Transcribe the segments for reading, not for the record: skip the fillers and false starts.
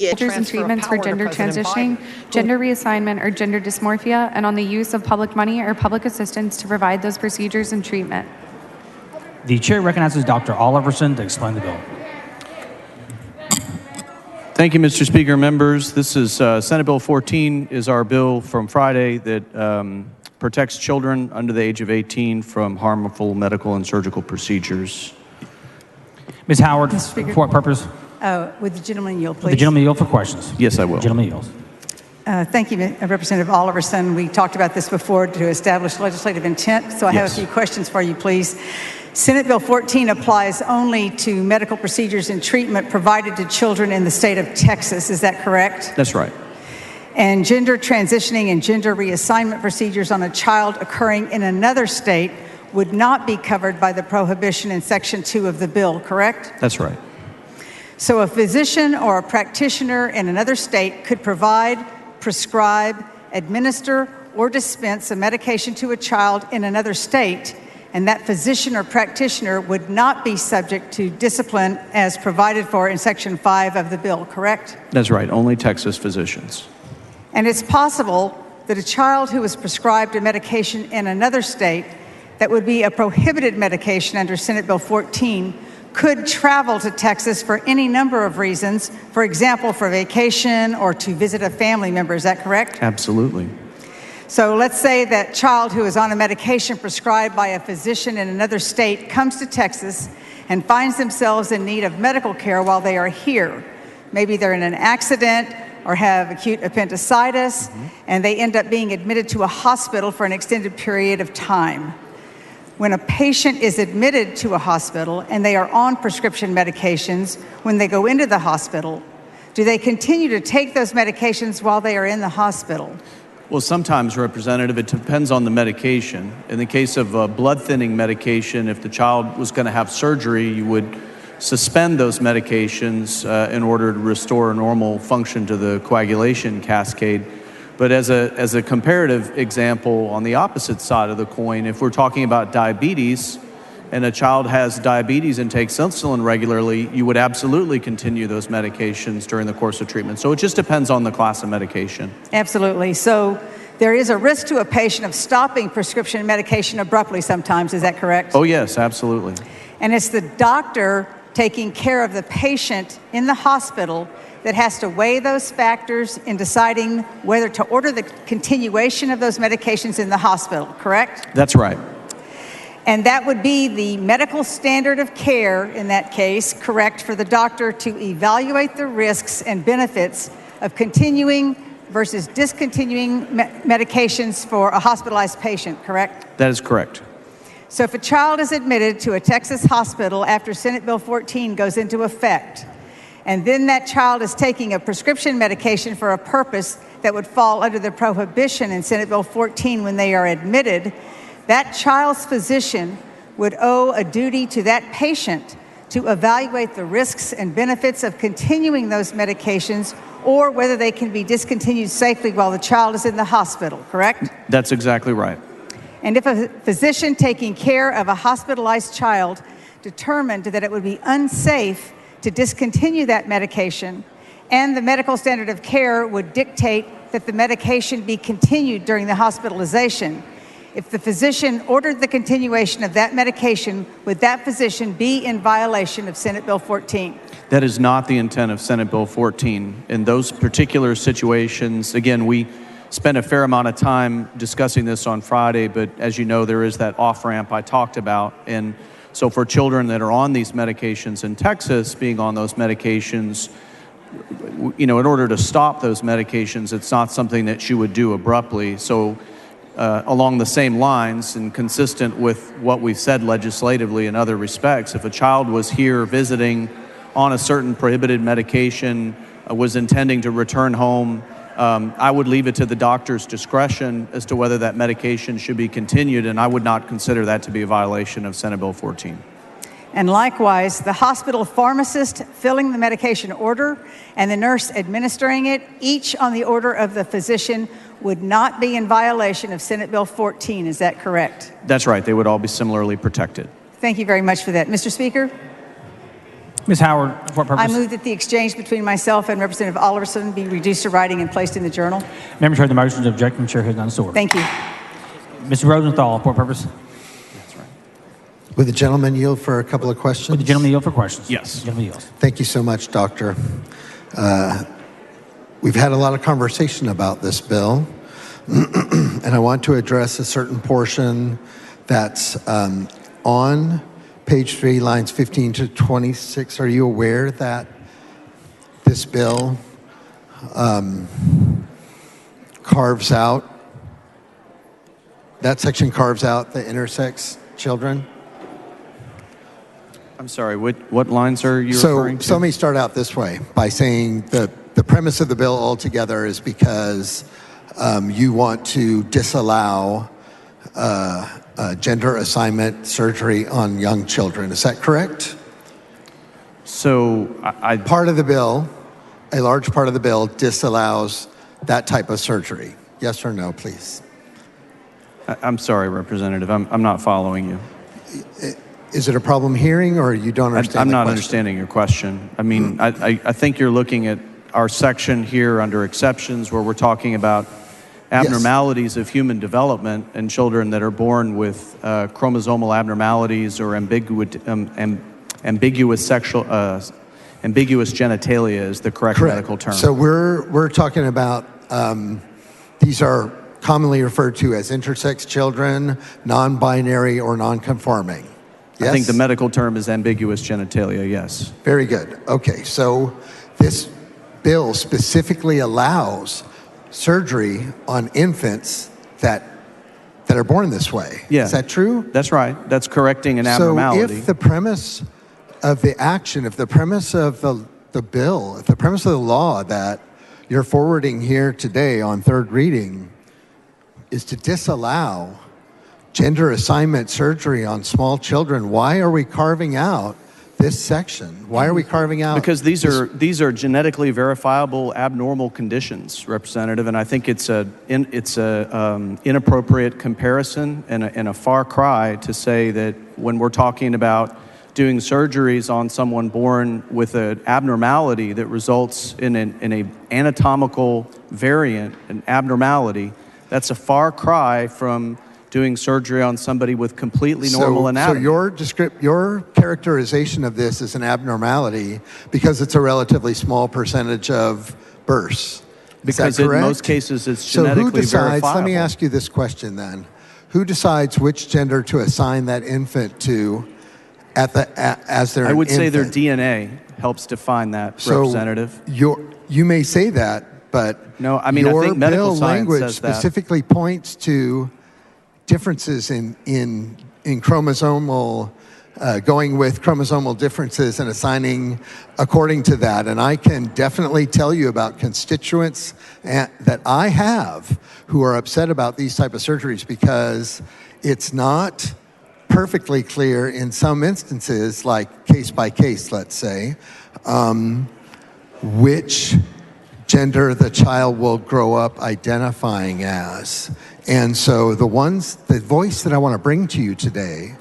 Procedures and treatments for gender transitioning, gender reassignment, or gender dysmorphia, and on the use of public money or public assistance to provide those procedures and treatment. The chair recognizes Dr. Oliverson to explain the bill. Thank you, Mr. Speaker. Members, this is Senate Bill 14 is our bill from Friday that protects children under the age of 18 from harmful medical and surgical procedures. Ms. Howard, for what purpose? Would the gentleman yield, please? The gentleman yield for questions. Yes, I will. The gentleman yields. Thank you, Representative Oliverson. We talked about this before to establish legislative intent, so I have a few questions for you, please. Senate Bill 14 applies only to medical procedures and treatment provided to children in the state of Texas. Is that correct? That's right. And gender transitioning and gender reassignment procedures on a child occurring in another state would not be covered by the prohibition in Section 2 of the bill, correct? That's right. So a physician or a practitioner in another state could provide, prescribe, administer, or dispense a medication to a child in another state, and that physician or practitioner would not be subject to discipline as provided for in Section 5 of the bill, correct? That's right. Only Texas physicians. And it's possible that a child who is prescribed a medication in another state that would be a prohibited medication under Senate Bill 14 could travel to Texas for any number of reasons, for example, for vacation or to visit a family member. Is that correct? Absolutely. So let's say that child who is on a medication prescribed by a physician in another state comes to Texas and finds themselves in need of medical care while they are here. Maybe they're in an accident or have acute appendicitis, and they end up being admitted to a hospital for an extended period of time. When a patient is admitted to a hospital and they are on prescription medications, when they go into the hospital, do they continue to take those medications while they are in the hospital? Well, sometimes, Representative, it depends on the medication. In the case of blood thinning medication, if the child was going to have surgery, you would suspend those medications in order to restore normal function to the coagulation cascade. But as a comparative example, on the opposite side of the coin, if we're talking about diabetes and a child has diabetes and takes insulin regularly, you would absolutely continue those medications during the course of treatment. So it just depends on the class of medication. Absolutely. So there is a risk to a patient of stopping prescription medication abruptly sometimes. Is that correct? Oh, yes, absolutely. And it's the doctor taking care of the patient in the hospital that has to weigh those factors in deciding whether to order the continuation of those medications in the hospital, correct? That's right. And that would be the medical standard of care in that case, correct, for the doctor to evaluate the risks and benefits of continuing versus discontinuing medications for a hospitalized patient, correct? That is correct. So if a child is admitted to a Texas hospital after Senate Bill 14 goes into effect, and then that child is taking a prescription medication for a purpose that would fall under the prohibition in Senate Bill 14 when they are admitted, that child's physician would owe a duty to that patient to evaluate the risks and benefits of continuing those medications or whether they can be discontinued safely while the child is in the hospital, correct? That's exactly right. And if a physician taking care of a hospitalized child determined that it would be unsafe to discontinue that medication, and the medical standard of care would dictate that the medication be continued during the hospitalization, if the physician ordered the continuation of that medication, would that physician be in violation of Senate Bill 14? That is not the intent of Senate Bill 14. In those particular situations, again, we spent a fair amount of time discussing this on Friday, but as you know, there is that off-ramp I talked about. And so for children that are on these medications in Texas, being on those medications, you know, in order to stop those medications, it's not something that you would do abruptly. So along the same lines and consistent with what we've said legislatively in other respects, if a child was here visiting on a certain prohibited medication, was intending to return home, I would leave it to the doctor's discretion as to whether that medication should be continued, and I would not consider that to be a violation of Senate Bill 14. And likewise, the hospital pharmacist filling the medication order and the nurse administering it, each on the order of the physician, would not be in violation of Senate Bill 14. Is that correct? That's right. They would all be similarly protected. Thank you very much for that. Mr. Speaker? Ms. Howard, for what I purpose? move that the exchange between myself and Representative Oliverson be reduced to writing and placed in the journal. Members heard the motion. Objecting. Chair has none so ordered. Thank you. Mr. Rosenthal, for what purpose? Would the gentleman yield for a couple of questions? Would the gentleman yield for questions? Yes. The gentleman yields. Thank you so much, Doctor. We've had a lot of conversation about this bill, and I want to address a certain portion that's on page 3, lines 15 to 26. Are you aware that this bill carves out, that section carves out the intersex children? I'm sorry, what lines are you referring to? So let me start out this way by saying that the premise of the bill altogether is because you want to disallow gender assignment surgery on young children. Is that correct? So Part of the bill, a large part of the bill disallows that type of surgery. Yes or no, please? I'm sorry, Representative, I'm not following you. Is it a problem hearing, or you don't understand I'm the not question? understanding your question. I mean, I think you're looking at our section here under exceptions where we're talking about abnormalities of human development and children that are born with chromosomal abnormalities or ambiguous genitalia is the correct medical term. So we're talking about these are commonly referred to as intersex children, non-binary or non-conforming. Yes? I think the medical term is ambiguous genitalia, yes. Very good. Okay, so this bill specifically allows surgery on infants that are born this way. Yeah. Is that true? That's right. That's correcting an abnormality. So if the premise of the action, if the premise of the bill, if the premise of the law that you're forwarding here today on third reading is to disallow gender assignment surgery on small children, why are we carving out this section? Why are we carving out? Because these are genetically verifiable abnormal conditions, Representative, and I think it's a inappropriate comparison and a far cry to say that when we're talking about doing surgeries on someone born with an abnormality that results in an anatomical variant, an abnormality, that's a far cry from doing surgery on somebody with completely normal anatomy. So your characterization of this is an abnormality because it's a relatively small percentage of births. Because in most cases it's So genetically who decides, verifiable. let me ask you this question then. Who decides which gender to assign that infant to as their I would say their infant? DNA helps define that, Representative. You may say that, but No, I mean, I your think medical bill science language says that. specifically points to differences in chromosomal, going with chromosomal differences and assigning according to that. And I can definitely tell you about constituents that I have who are upset about these type of surgeries because it's not perfectly clear in some instances, like case by case, let's say, which gender the child will grow up identifying as. And so the voice that I want to bring to you today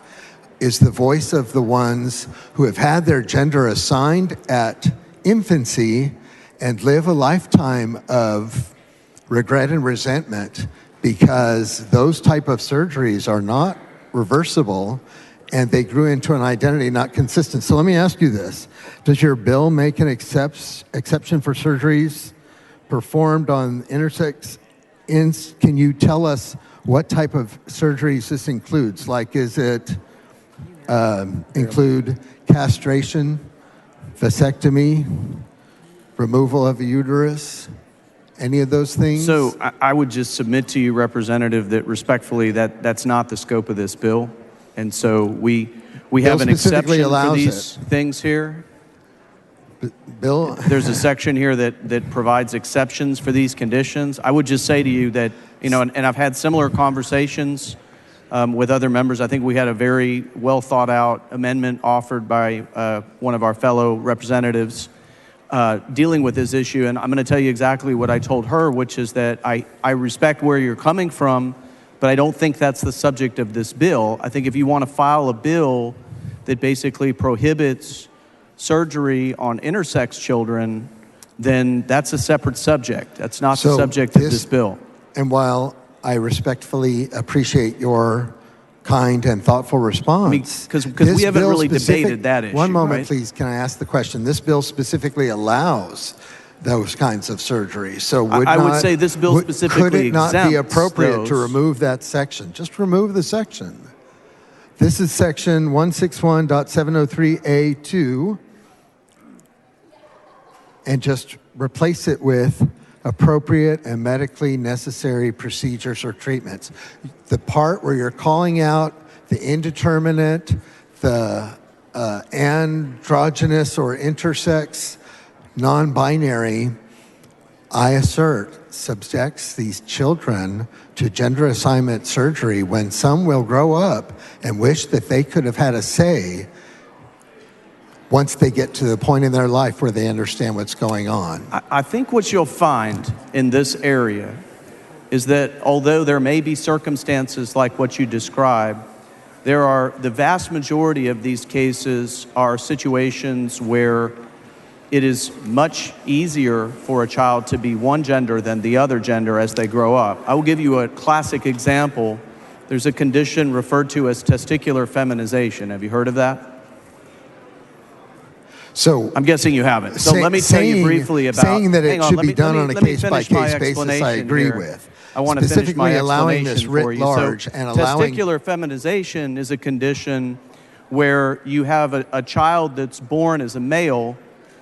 is the voice of the ones who have had their gender assigned at infancy and live a lifetime of regret and resentment because those type of surgeries are not reversible and they grew into an identity not consistent. So let me ask you this. Does your bill make an exception for surgeries performed on intersex? Can you tell us what type of surgeries this includes? Like, is it include castration, vasectomy, removal of the uterus, any of those things? So I would just submit to you, Representative, that respectfully that's not the scope of this bill. And so we have an exception for these things here. Bill? There's a section here that provides exceptions for these conditions. I would just say to you that, and I've had similar conversations with other members. I think we had a very well thought out amendment offered by one of our fellow representatives dealing with this issue. And I'm going to tell you exactly what I told her, which is that I respect where you're coming from, but I don't think that's the subject of this bill. I think if you want to file a bill that basically prohibits surgery on intersex children, then that's a separate subject. That's not the subject of this bill. And while I respectfully appreciate your kind and thoughtful response, because we haven't really debated that issue. One moment, right? please. Can I ask the question? This bill specifically allows those kinds of surgeries. So I would say this bill specifically could it not be exempts appropriate to those. remove that section? Just remove the section. This is section 161.703A2, and just replace it with appropriate and medically necessary procedures or treatments. The part where you're calling out the indeterminate, the androgynous or intersex, non-binary, I assert, subjects these children to gender assignment surgery when some will grow up and wish that they could have had a say once they get to the point in their life where they understand what's going on. I think what you'll find in this area is that although there may be circumstances like what you described, the vast majority of these cases are situations where it is much easier for a child to be one gender than the other gender as they grow up. I will give you a classic example. There's a condition referred to as testicular feminization. Have you heard of that? So I'm guessing you haven't. So let me tell you briefly about saying that it should be done on a let me finish my case-by-case basis. I agree here. with. I want to finish my Specifically allowing explanation this for writ you. large So and allowing testicular feminization is a condition where you have a child that's born as a male,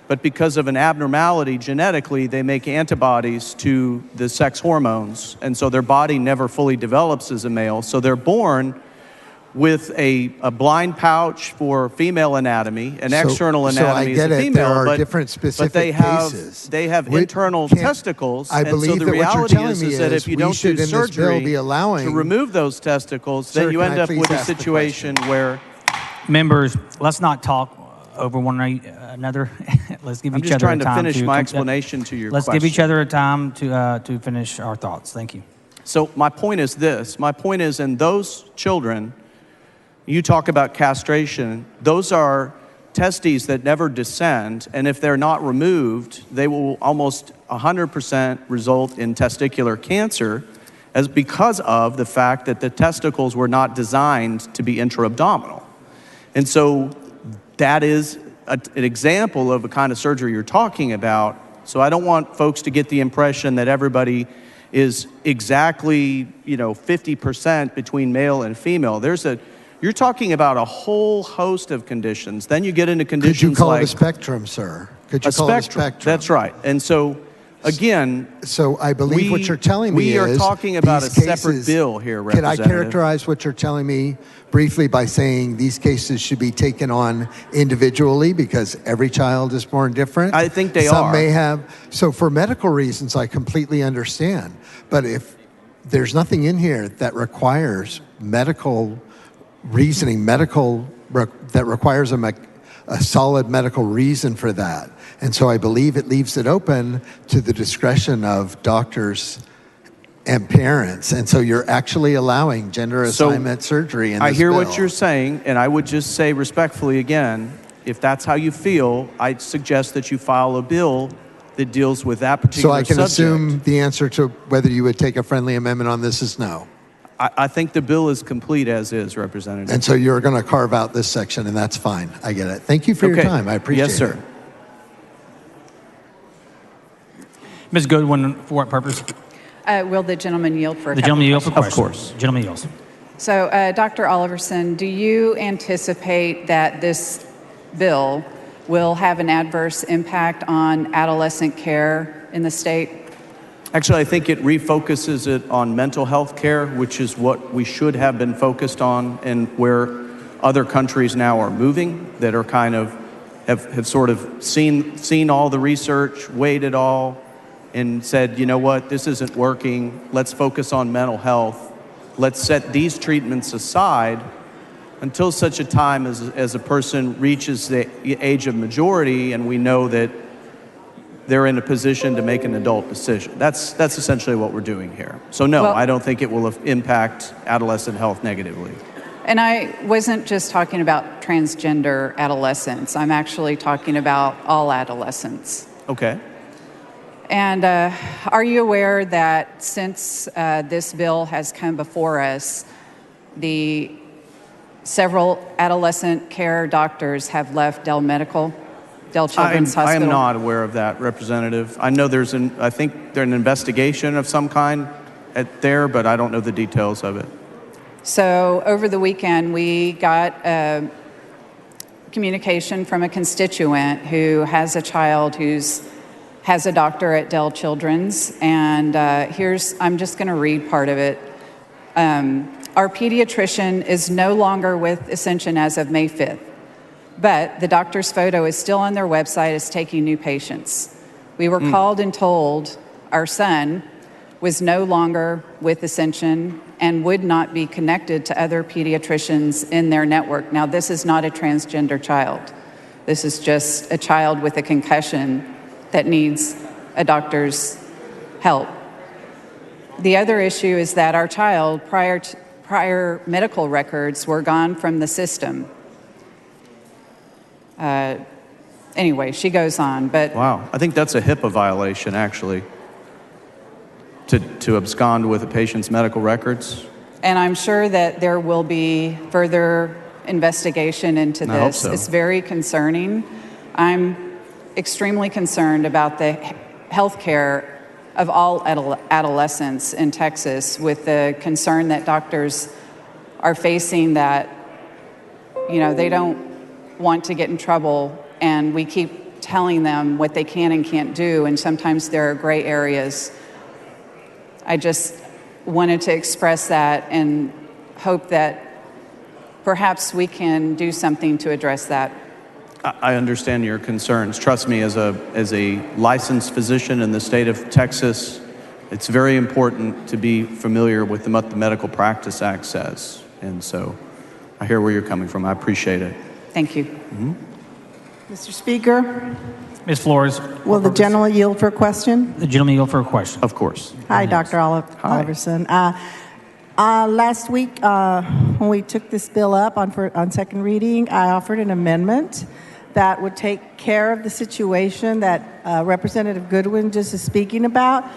but because of an abnormality genetically, they make antibodies to the sex hormones, and so their body never fully develops as a male. So they're born with a blind pouch for female anatomy, an external anatomy as a female, there are different specific cases. They have internal testicles, I believe and so the that what you're reality telling me is that if you we don't should do in this bill surgery be allowing, to remove those testicles, Sir, then you can end I up please with a ask the situation where Members, let's not talk over one another. Let's give I'm each just other trying a to time finish my explanation to your Let's question. give each other a time to finish our thoughts. Thank you. So my point is this. My point is in those children, you talk about castration, those are testes that never descend, and if they're not removed, they will almost 100% result in testicular cancer because of the fact that the testicles were not designed to be intra-abdominal. And so that is an example of a kind of surgery you're talking about. So I don't want folks to get the impression that everybody is exactly, 50% between male and female. You're talking about a whole host of conditions. Then you get into conditions could you call like it a spectrum, sir? Could you a call it a spectrum. spectrum? That's right. And so, again, so I believe what you're telling me we are is talking about a these separate cases, bill here, Can I Representative. characterize what you're telling me briefly by saying these cases should be taken on individually because every child is born different? I think they Some are. may have. So for medical reasons, I completely understand. But if there's nothing in here that requires medical reasoning, that requires a solid medical reason for that. And so I believe it leaves it open to the discretion of doctors and parents. And so you're actually allowing gender assignment surgery in this I hear bill. what you're saying, and I would just say respectfully again, if that's how you feel, I'd suggest that you file a bill that deals with that particular So I can subject. assume the answer to whether you would take a friendly amendment on this is no. I think the bill is complete as is, Representative. And so you're going to carve out this section, and that's fine. I get it. Thank you for your time. I appreciate it. Yes, sir. Ms. Goodwin, for what purpose? Will the gentleman yield for a The couple gentleman yields for questions? questions. course. Gentleman yields. So, Dr. Oliverson, do you anticipate that this bill will have an adverse impact on adolescent care in the state? Actually, I think it refocuses it on mental health care, which is what we should have been focused on and where other countries now are moving that are kind of have sort of seen all the research, weighed it all, and said, you know what, this isn't working. Let's focus on mental health. Let's set these treatments aside until such a time as a person reaches the age of majority and we know that they're in a position to make an adult decision. That's essentially what we're doing here. So no, Well, I don't think it will impact adolescent health negatively. And I wasn't just talking about transgender adolescents. I'm actually talking about all adolescents. Okay. And are you aware that since this bill has come before us, several adolescent care doctors have left Dell Children's Hospital? I am not aware of that, Representative. I know I think there's an investigation of some kind there, but I don't know the details of it. So over the weekend, we got communication from a constituent who has a child has a doctor at Dell Children's, and I'm just going to read part of it. Our pediatrician is no longer with Ascension as of May 5th, but the doctor's photo is still on their website as taking new patients. We were called and told our son was no longer with Ascension and would not be connected to other pediatricians in their network. Now, this is not a transgender child. This is just a child with a concussion that needs a doctor's help. The other issue is that our child, prior medical records were gone from the system. Anyway, she goes on, but... Wow, I think that's a HIPAA violation, actually, to abscond with a patient's medical records. And I'm sure that there will be further investigation into this. I hope so. It's very concerning. I'm extremely concerned about the health care of all adolescents in Texas, with the concern that doctors are facing that, they don't want to get in trouble, and we keep telling them what they can and can't do, and sometimes there are gray areas. I just wanted to express that and hope that perhaps we can do something to address that. I understand your concerns. Trust me, as a licensed physician in the state of Texas, it's very important to be familiar with what the Medical Practice Act says. And so I hear where you're coming from. I appreciate it. Thank you. Mm-hmm. Mr. Speaker, Ms. Flores. will the gentleman yield for a question? The gentleman yield for a question. Of course. Hi, Dr. Oliverson. Last week, when we took this bill up on second reading, I offered an amendment that would take care of the situation that Representative Goodwin just is speaking about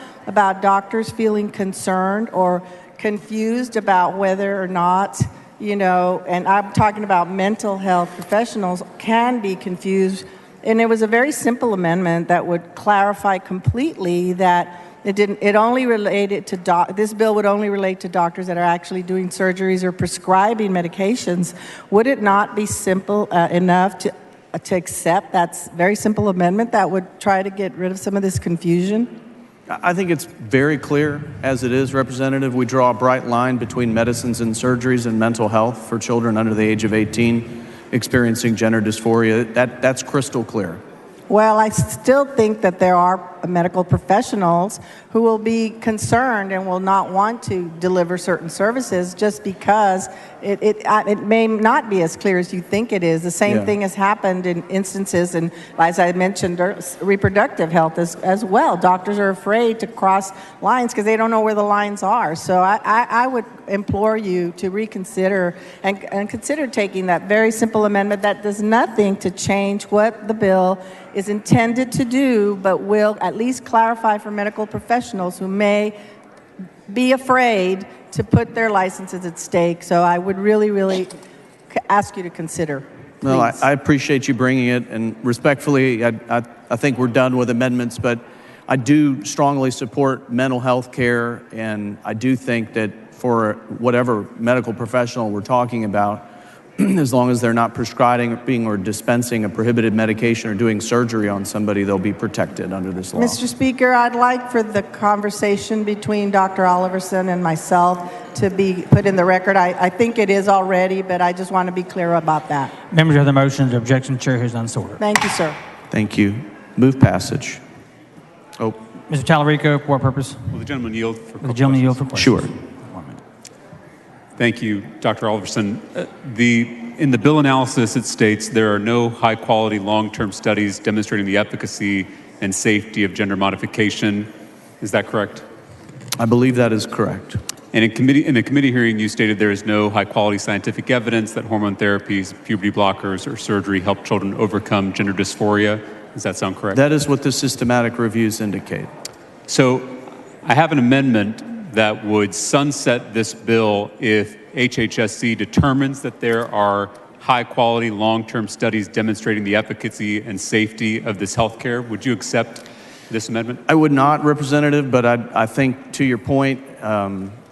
doctors feeling concerned or confused about whether or not, and I'm talking about mental health professionals can be confused. And it was a very simple amendment that would clarify completely that it only related to this bill would only relate to doctors that are actually doing surgeries or prescribing medications. Would it not be simple enough to accept that very simple amendment that would try to get rid of some of this confusion? I think it's very clear as it is, Representative. We draw a bright line between medicines and surgeries and mental health for children under the age of 18 experiencing gender dysphoria. That's crystal clear. Well, I still think that there are medical professionals who will be concerned and will not want to deliver certain services just because it may not be as clear as you think it is. The same thing has happened in instances, and as I mentioned, reproductive health as well. Doctors are afraid to cross lines because they don't know where the lines are. So I would implore you to reconsider and consider taking that very simple amendment that does nothing to change what the bill is intended to do, but will at least clarify for medical professionals who may be afraid to put their licenses at stake. So I would really, really ask you to consider. Well, I appreciate you bringing it, and respectfully, I think we're done with amendments, but I do strongly support mental health care, and I do think that for whatever medical professional we're talking about, as long as they're not prescribing or dispensing a prohibited medication or doing surgery on somebody, they'll be protected under this law. Mr. Speaker, I'd like for the conversation between Dr. Oliverson and myself to be put in the record. I think it is already, but I just want to be clear about that. Members of the motion, the objection, chair hears none, so ordered. Thank you, sir. Thank you. Move passage. Oh, Mr. Tallarico, for what purpose? Will the gentleman yield for The gentleman yield for questions. sure. Thank you, Dr. Oliverson. In the bill analysis, it states there are no high-quality long-term studies demonstrating the efficacy and safety of gender modification. Is that correct? I believe that is correct. And in a committee hearing, you stated there is no high-quality scientific evidence that hormone therapies, puberty blockers, or surgery help children overcome gender dysphoria. Does that sound correct? That is what the systematic reviews indicate. So I have an amendment that would sunset this bill if HHSC determines that there are high-quality long-term studies demonstrating the efficacy and safety of this health care. Would you accept this amendment? I would not, Representative, but I think to your point,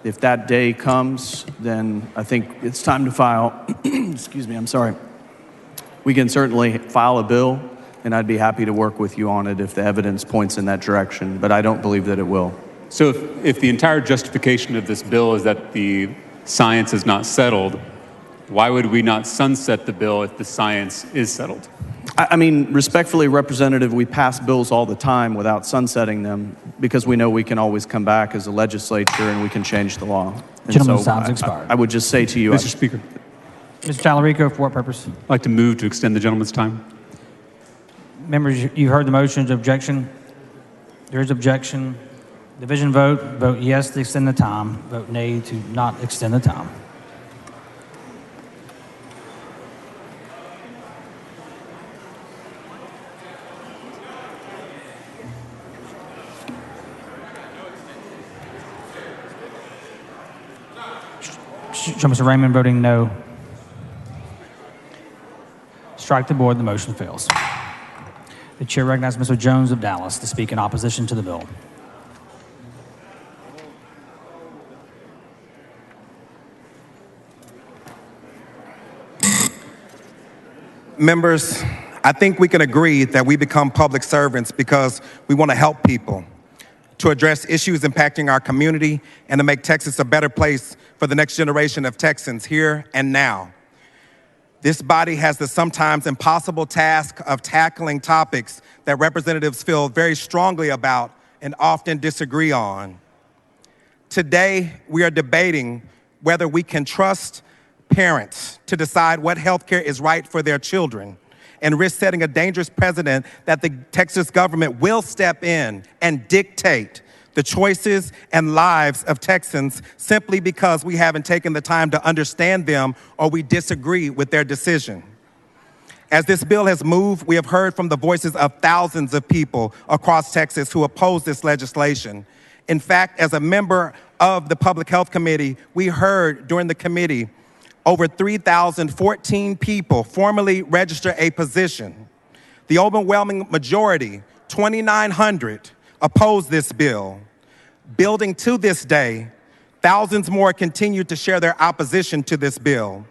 if that day comes, then I think it's time to file, excuse me, I'm sorry. We can certainly file a bill, and I'd be happy to work with you on it if the evidence points in that direction, but I don't believe that it will. So if the entire justification of this bill is that the science is not settled, why would we not sunset the bill if the science is settled? I mean, respectfully, Representative, we pass bills all the time without sunsetting them because we know we can always come back as a legislature and we can change the law. And Gentleman's so time's expired. I would just say to you, Mr. Speaker, Mr. Tallarico, for what purpose? I'd like to move to extend the gentleman's time. Members, you heard the motion. Objection? There is objection. Division vote. Vote yes to extend the time. Vote nay to not extend the time. Show Mr. Raymond voting no. Strike the board. The motion fails. The chair recognizes Mr. Jones of Dallas to speak in opposition to the bill. Members, I think we can agree that we become public servants because we want to help people, to address issues impacting our community, and to make Texas a better place for the next generation of Texans here and now. This body has the sometimes impossible task of tackling topics that representatives feel very strongly about and often disagree on. Today, we are debating whether we can trust parents to decide what health care is right for their children and risk setting a dangerous precedent that the Texas government will step in and dictate the choices and lives of Texans simply because we haven't taken the time to understand them or we disagree with their decision. As this bill has moved, we have heard from the voices of thousands of people across Texas who oppose this legislation. In fact, as a member of the Public Health Committee, we heard during the committee over 3,014 people formally register a position. The overwhelming majority, 2,900, oppose this bill. Building to this day, thousands more continue to share their opposition to this bill.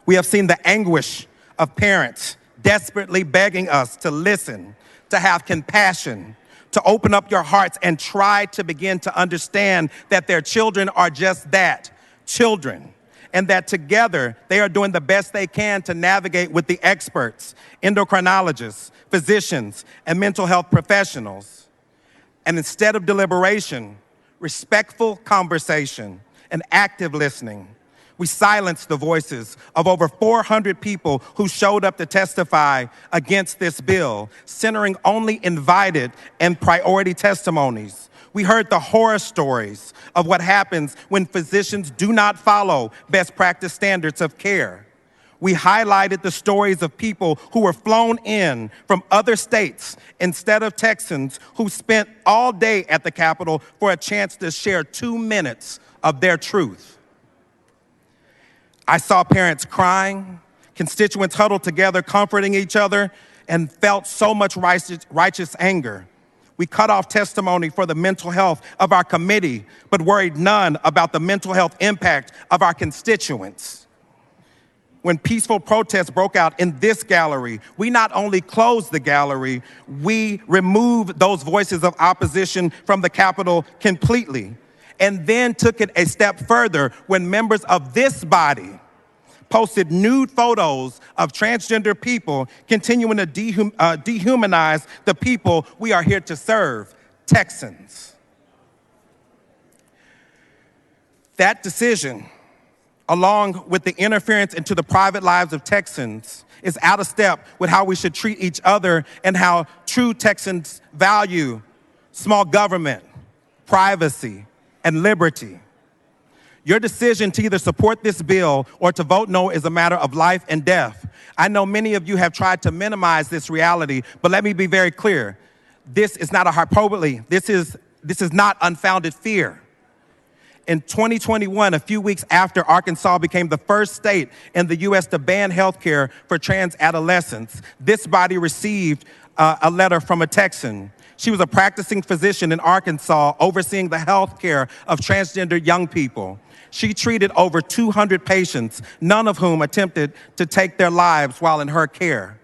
We have seen the anguish of parents desperately begging us to listen, to have compassion, to open up your hearts and try to begin to understand that their children are just that, children, and that together they are doing the best they can to navigate with the experts, endocrinologists, physicians, and mental health professionals. And instead of deliberation, respectful conversation, and active listening, we silenced the voices of over 400 people who showed up to testify against this bill, centering only invited and priority testimonies. We heard the horror stories of what happens when physicians do not follow best practice standards of care. We highlighted the stories of people who were flown in from other states instead of Texans who spent all day at the Capitol for a chance to share 2 minutes of their truth. I saw parents crying, constituents huddled together, comforting each other, and felt so much righteous anger. We cut off testimony for the mental health of our committee, but worried none about the mental health impact of our constituents. When peaceful protests broke out in this gallery, we not only closed the gallery, we removed those voices of opposition from the Capitol completely, and then took it a step further when members of this body posted nude photos of transgender people continuing to dehumanize the people we are here to serve, Texans. That decision, along with the interference into the private lives of Texans, is out of step with how we should treat each other and how true Texans value small government, privacy, and liberty. Your decision to either support this bill or to vote no is a matter of life and death. I know many of you have tried to minimize this reality, but let me be very clear. This is not a hyperbole. This is not unfounded fear. In 2021, a few weeks after Arkansas became the first state in the U.S. to ban health care for trans adolescents, this body received a letter from a Texan. She was a practicing physician in Arkansas overseeing the health care of transgender young people. She treated over 200 patients, none of whom attempted to take their lives while in her care.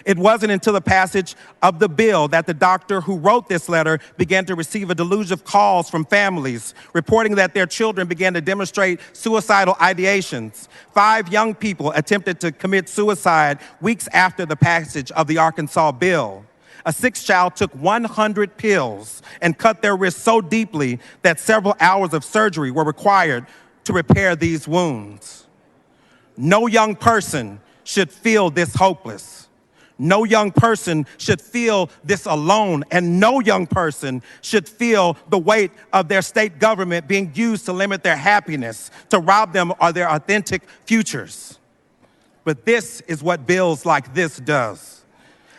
It wasn't until the passage of the bill that the doctor who wrote this letter began to receive a deluge of calls from families reporting that their children began to demonstrate suicidal ideations. 5 young people attempted to commit suicide weeks after the passage of the Arkansas bill. A 6th child took 100 pills and cut their wrists so deeply that several hours of surgery were required to repair these wounds. No young person should feel this hopeless. No young person should feel this alone, and no young person should feel the weight of their state government being used to limit their happiness, to rob them of their authentic futures. But this is what bills like this does.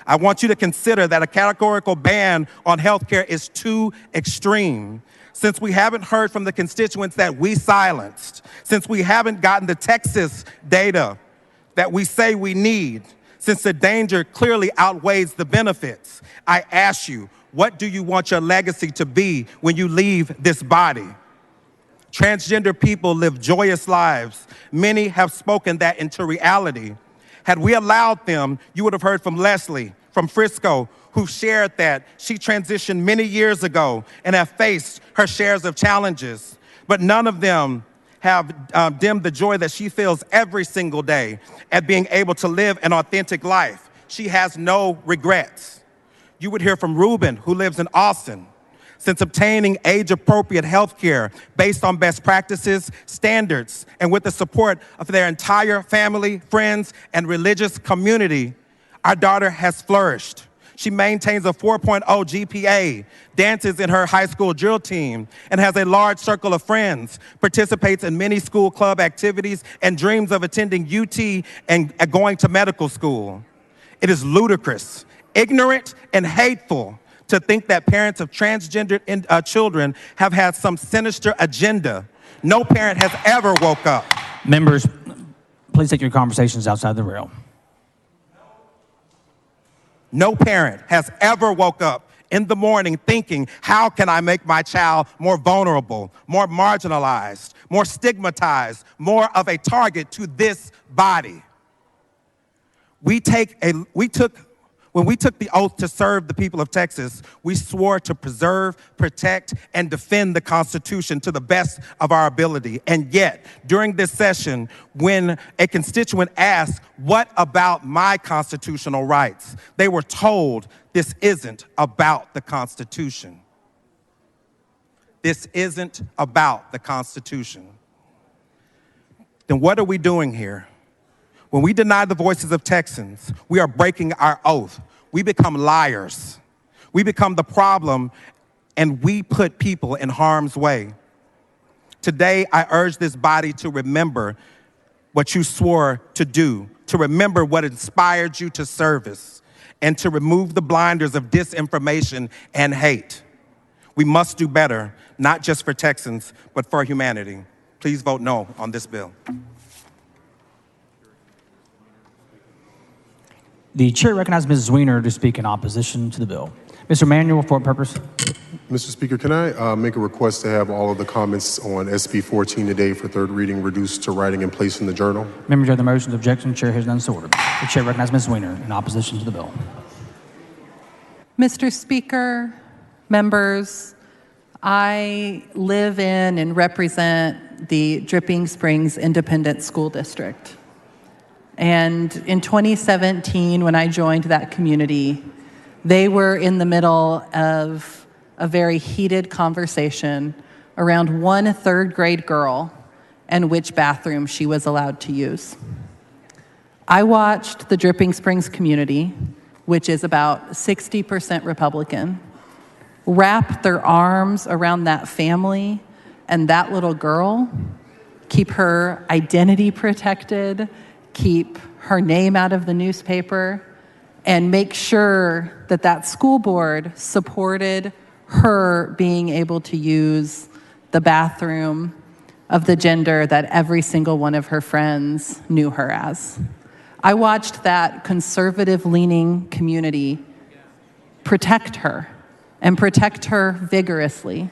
I want you to consider that a categorical ban on health care is too extreme. Since we haven't heard from the constituents that we silenced, since we haven't gotten the Texas data that we say we need, since the danger clearly outweighs the benefits, I ask you, what do you want your legacy to be when you leave this body? Transgender people live joyous lives. Many have spoken that into reality. Had we allowed them, you would have heard from Leslie from Frisco, who shared that she transitioned many years ago and have faced her shares of challenges, but none of them have dimmed the joy that she feels every single day at being able to live an authentic life. She has no regrets. You would hear from Ruben, who lives in Austin. Since obtaining age-appropriate health care based on best practices, standards, and with the support of their entire family, friends, and religious community, our daughter has flourished. She maintains a 4.0 GPA, dances in her high school drill team, and has a large circle of friends, participates in many school club activities, and dreams of attending UT and going to medical school. It is ludicrous, ignorant, and hateful to think that parents of transgender children have had some sinister agenda. No parent has ever woke up. Members, please take your conversations outside the rail. No parent has ever woke up in the morning thinking, how can I make my child more vulnerable, more marginalized, more stigmatized, more of a target to this body? When we took the oath to serve the people of Texas, we swore to preserve, protect, and defend the Constitution to the best of our ability. And yet, during this session, when a constituent asked, what about my constitutional rights? They were told, this isn't about the Constitution. This isn't about the Constitution. Then what are we doing here? When we deny the voices of Texans, we are breaking our oath. We become liars. We become the problem, and we put people in harm's way. Today, I urge this body to remember what you swore to do, to remember what inspired you to service, and to remove the blinders of disinformation and hate. We must do better, not just for Texans, but for humanity. Please vote no on this bill. The chair recognizes Ms. Weiner to speak in opposition to the bill. Mr. Manuel, for what purpose? Mr. Speaker, can I make a request to have all of the comments on SB14 today for third reading reduced to writing and placed in the journal? Members of the motion, objection, chair has none so ordered. The chair recognizes Ms. Weiner in opposition to the bill. Mr. Speaker, members, I live in and represent the Dripping Springs Independent School District. And in 2017, when I joined that community, they were in the middle of a very heated conversation around one third-grade girl and which bathroom she was allowed to use. I watched the Dripping Springs community, which is about 60% Republican, wrap their arms around that family and that little girl keep her identity protected, keep her name out of the newspaper, and make sure that that school board supported her being able to use the bathroom of the gender that every single one of her friends knew her as. I watched that conservative-leaning community protect her and protect her vigorously.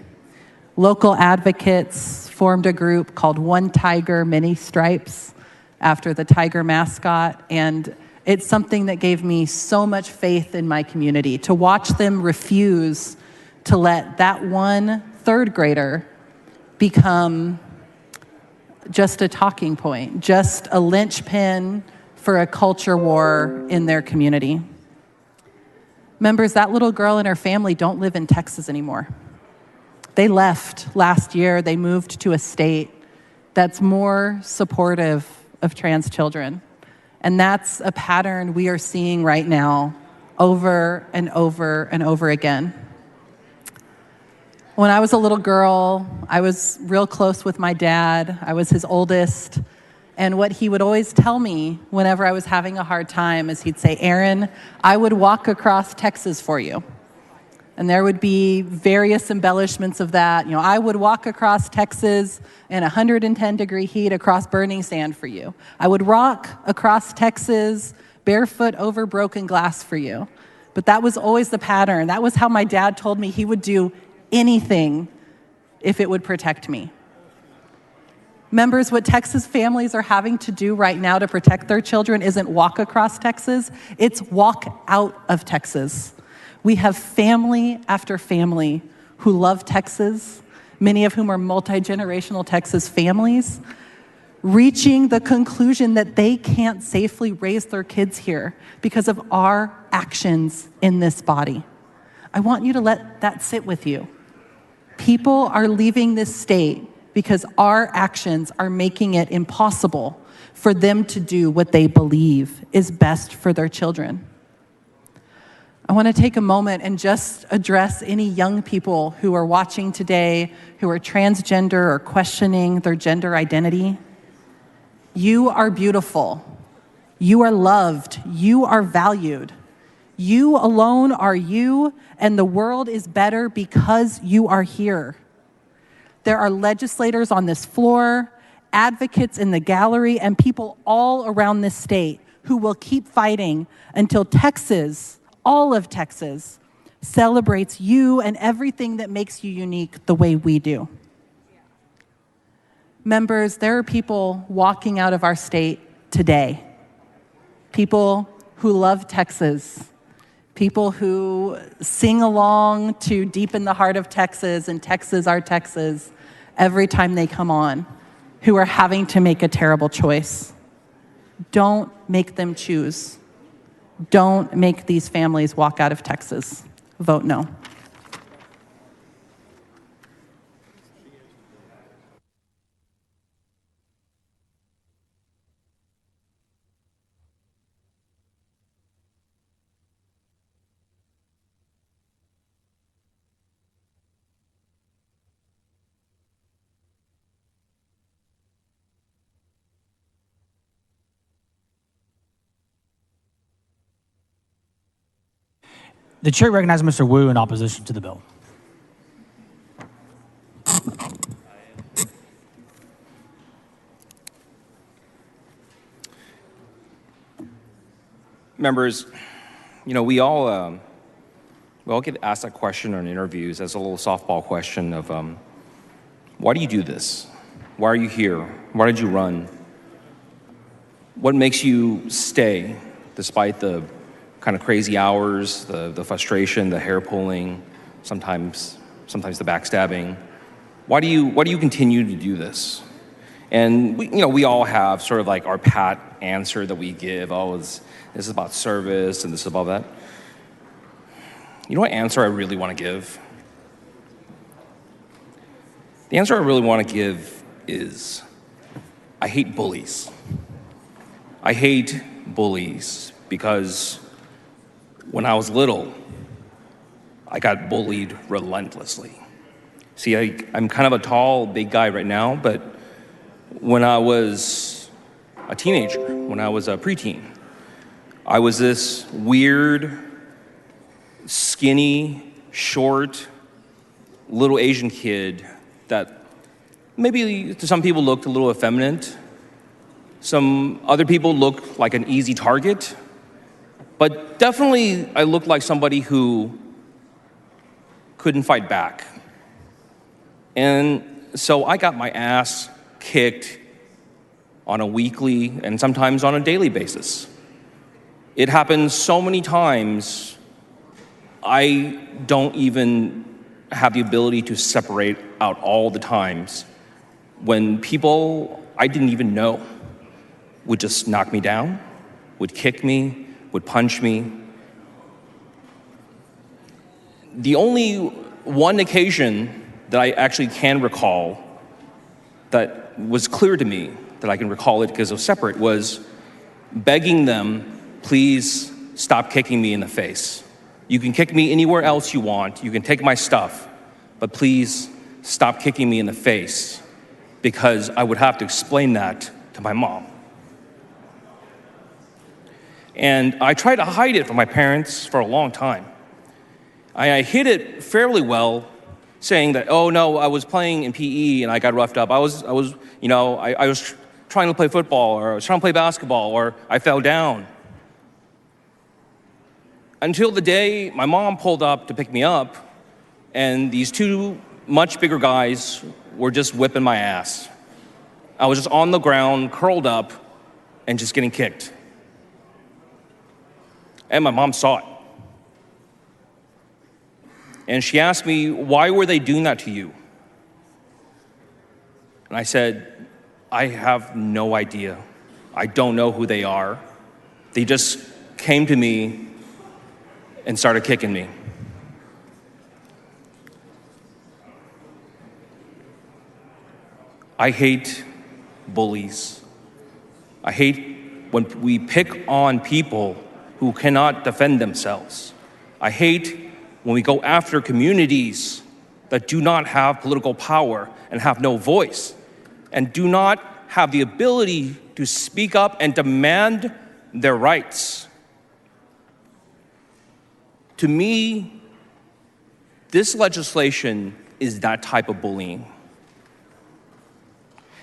Local advocates formed a group called One Tiger, Many Stripes after the tiger mascot, and it's something that gave me so much faith in my community to watch them refuse to let that one third grader become just a talking point, just a linchpin for a culture war in their community. Members, that little girl and her family don't live in Texas anymore. They left last year. They moved to a state that's more supportive of trans children. And that's a pattern we are seeing right now over and over and over again. When I was a little girl, I was real close with my dad. I was his oldest. And what he would always tell me whenever I was having a hard time is he'd say, "Erin, I would walk across Texas for you." And there would be various embellishments of that. You know, I would walk across Texas in 110-degree heat across burning sand for you. I would walk across Texas barefoot over broken glass for you. But that was always the pattern. That was how my dad told me he would do anything if it would protect me. Members, what Texas families are having to do right now to protect their children isn't walk across Texas, it's walk out of Texas. We have family after family who love Texas, many of whom are multi-generational Texas families, reaching the conclusion that they can't safely raise their kids here because of our actions in this body. I want you to let that sit with you. People are leaving this state because our actions are making it impossible for them to do what they believe is best for their children. I want to take a moment and just address any young people who are watching today who are transgender or questioning their gender identity. You are beautiful. You are loved. You are valued. You alone are you, and the world is better because you are here. There are legislators on this floor, advocates in the gallery, and people all around this state who will keep fighting until Texas, all of Texas, celebrates you and everything that makes you unique the way we do. Members, there are people walking out of our state today. People who love Texas. People who sing along to Deep in the Heart of Texas and Texas, Our Texas, every time they come on, who are having to make a terrible choice. Don't make them choose. Don't make these families walk out of Texas. Vote no. The chair recognizes Mr. Wu in opposition to the bill. Members, you know, we all get asked that question in interviews as a little softball question of, why do you do this? Why are you here? Why did you run? What makes you stay despite the kind of crazy hours, the frustration, the hair pulling, sometimes the backstabbing? Why do you continue to do this? And we all have sort of like our pat answer that we give. Oh, this is about service and this is about that. You know what answer I really want to give? The answer I really want to give is, I hate bullies. I hate bullies because when I was little, I got bullied relentlessly. See, I'm kind of a tall, big guy right now, but When I was a teenager, when I was a preteen, I was this weird, skinny, short, little Asian kid that maybe to some people looked a little effeminate. Some other people looked like an easy target. But definitely I looked like somebody who couldn't fight back. And so I got my ass kicked on a weekly and sometimes on a daily basis. It happened so many times, I don't even have the ability to separate out all the times when people I didn't even know would just knock me down, would kick me, would punch me. The only one occasion that I actually can recall that was clear to me, that I can recall it because it was separate, was begging them, please stop kicking me in the face. You can kick me anywhere else you want, you can take my stuff, but please stop kicking me in the face, because I would have to explain that to my mom. And I tried to hide it from my parents for a long time. I hid it fairly well, saying that, oh no, I was playing in PE and I got roughed up. I was trying to play football, or I was trying to play basketball, or I fell down. Until the day my mom pulled up to pick me up, and these two much bigger guys were just whipping my ass. I was just on the ground, curled up, and just getting kicked. And my mom saw it. And she asked me, why were they doing that to you? And I said, I have no idea. I don't know who they are. They just came to me and started kicking me. I hate bullies. I hate when we pick on people who cannot defend themselves. I hate when we go after communities that do not have political power and have no voice and do not have the ability to speak up and demand their rights. To me, this legislation is that type of bullying.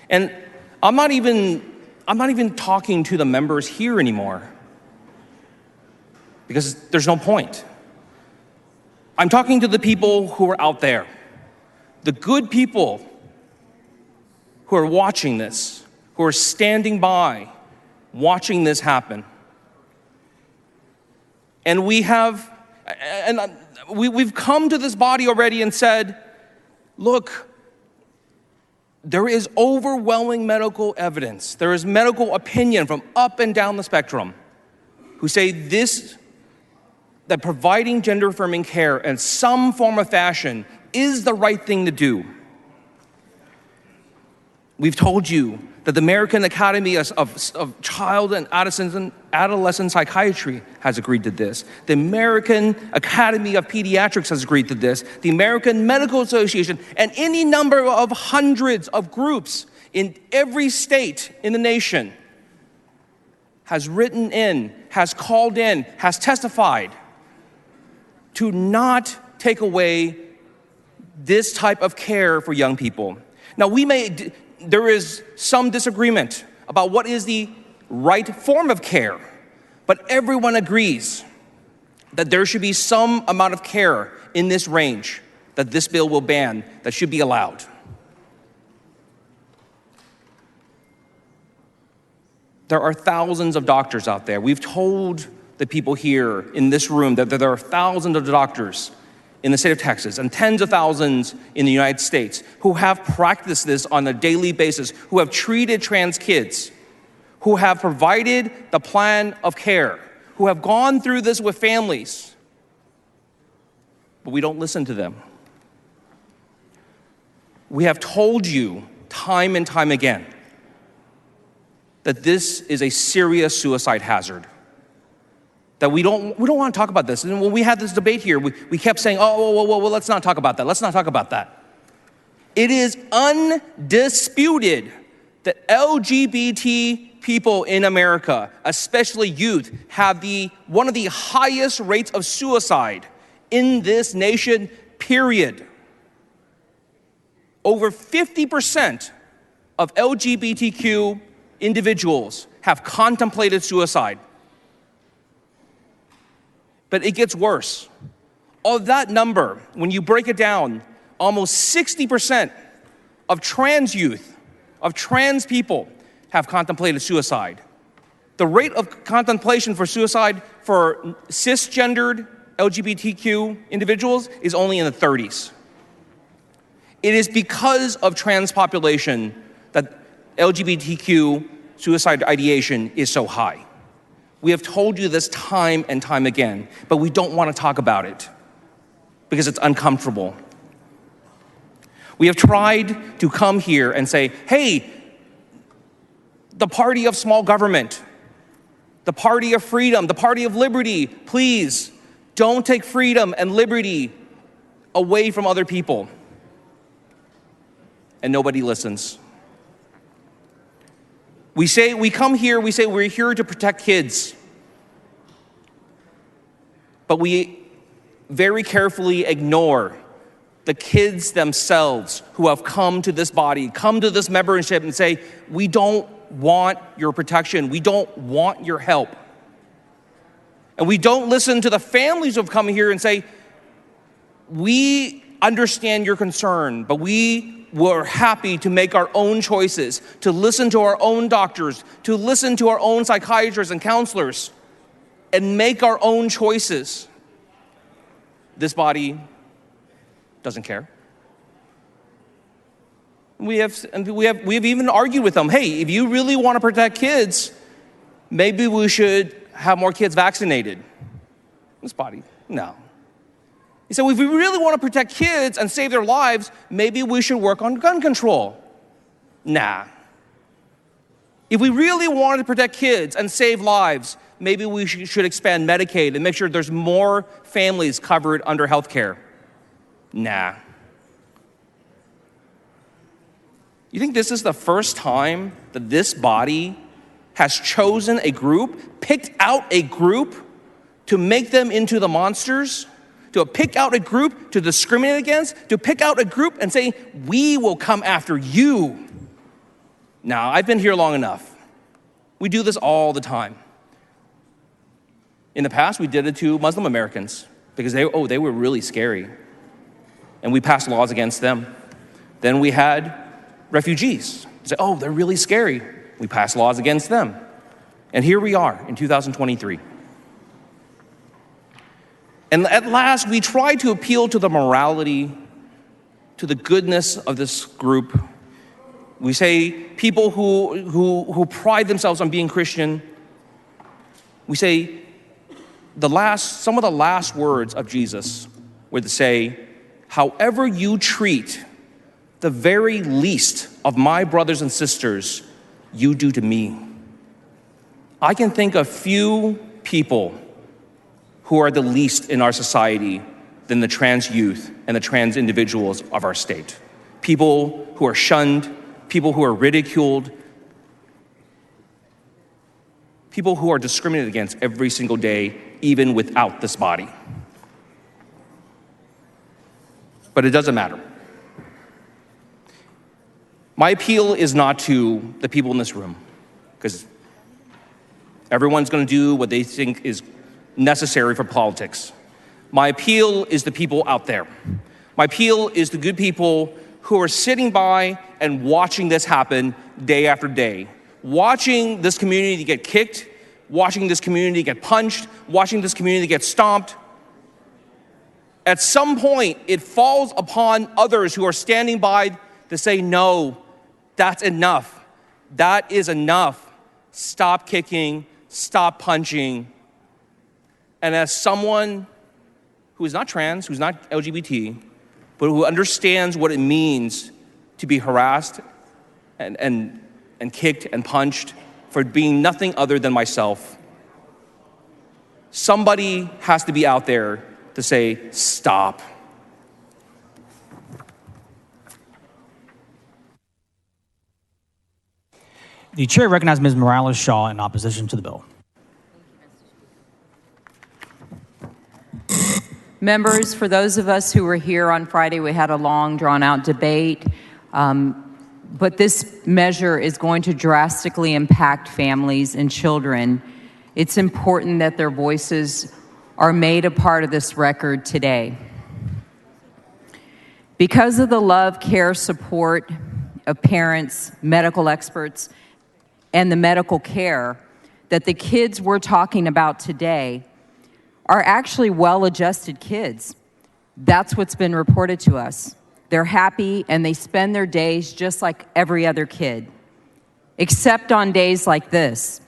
And I'm not even talking to the members here anymore, because there's no point. I'm talking to the people who are out there, the good people who are watching this, who are standing by, watching this happen. And we've come to this body already and said, look, there is overwhelming medical evidence, there is medical opinion from up and down the spectrum who say that providing gender-affirming care in some form or fashion is the right thing to do. We've told you that the American Academy of Child and Adolescent Psychiatry has agreed to this. The American Academy of Pediatrics has agreed to this. The American Medical Association, and any number of hundreds of groups in every state in the nation has written in, has called in, has testified to not take away this type of care for young people. Now, there is some disagreement about what is the right form of care, but everyone agrees that there should be some amount of care in this range that this bill will ban, that should be allowed. There are thousands of doctors out there. We've told the people here in this room that there are thousands of doctors in the state of Texas and tens of thousands in the United States who have practiced this on a daily basis, who have treated trans kids, who have provided the plan of care, who have gone through this with families. But we don't listen to them. We have told you time and time again that this is a serious suicide hazard. That we don't want to talk about this. And when we had this debate here, we kept saying, well, let's not talk about that. Let's not talk about that. It is undisputed that LGBT people in America, especially youth, have one of the highest rates of suicide in this nation, period. Over 50% of LGBTQ individuals have contemplated suicide. But it gets worse. Of that number, when you break it down, almost 60% of trans youth, of trans people, have contemplated suicide. The rate of contemplation for suicide for cisgendered LGBTQ individuals is only in the 30s. It is because of trans population that LGBTQ suicide ideation is so high. We have told you this time and time again, but we don't want to talk about it because it's uncomfortable. We have tried to come here and say, hey, the party of small government, the party of freedom, the party of liberty, please don't take freedom and liberty away from other people. And nobody listens. We come here, we say we're here to protect kids. But we very carefully ignore the kids themselves who have come to this body, come to this membership and say, we don't want your protection, we don't want your help. And we don't listen to the families who have come here and say, we understand your concern, but we were happy to make our own choices, to listen to our own doctors, to listen to our own psychiatrists and counselors, and make our own choices. This body doesn't care. We've even argued with them, hey, if you really want to protect kids, maybe we should have more kids vaccinated. This body, no. He said, well, if we really want to protect kids and save their lives, maybe we should work on gun control. Nah. If we really wanted to protect kids and save lives, maybe we should expand Medicaid and make sure there's more families covered under health care. Nah. You think this is the first time that this body has chosen a group, picked out a group to make them into the monsters? To pick out a group to discriminate against? To pick out a group and say, we will come after you? Now, I've been here long enough. We do this all the time. In the past, we did it to Muslim Americans because they were really scary. And we passed laws against them. Then we had refugees. Say, oh, they're really scary. We passed laws against them. And here we are in 2023. And at last, we try to appeal to the morality, to the goodness of this group. We say people who pride themselves on being Christian, we say some of the last words of Jesus were to say, however you treat the very least of my brothers and sisters, you do to me. I can think of few people who are the least in our society than the trans youth and the trans individuals of our state. People who are shunned, people who are ridiculed, people who are discriminated against every single day, even without this body. But it doesn't matter. My appeal is not to the people in this room, because everyone's going to do what they think is necessary for politics. My appeal is the people out there. My appeal is the good people who are sitting by and watching this happen day after day, watching this community get kicked, watching this community get punched, watching this community get stomped. At some point, it falls upon others who are standing by to say, no, that's enough. That is enough. Stop kicking, stop punching. And as someone who is not trans, who's not LGBT, but who understands what it means to be harassed and kicked and punched for being nothing other than myself, somebody has to be out there to say, stop. The chair recognizes Ms. Morales-Shaw in opposition to the bill. Members, for those of us who were here on Friday, we had a long, drawn-out debate, but this measure is going to drastically impact families and children. It's important that their voices are made a part of this record today. Because of the love, care, support of parents, medical experts, and the medical care, that the kids we're talking about today are actually well-adjusted kids. That's what's been reported to us. They're happy and they spend their days just like every other kid, except on days like this,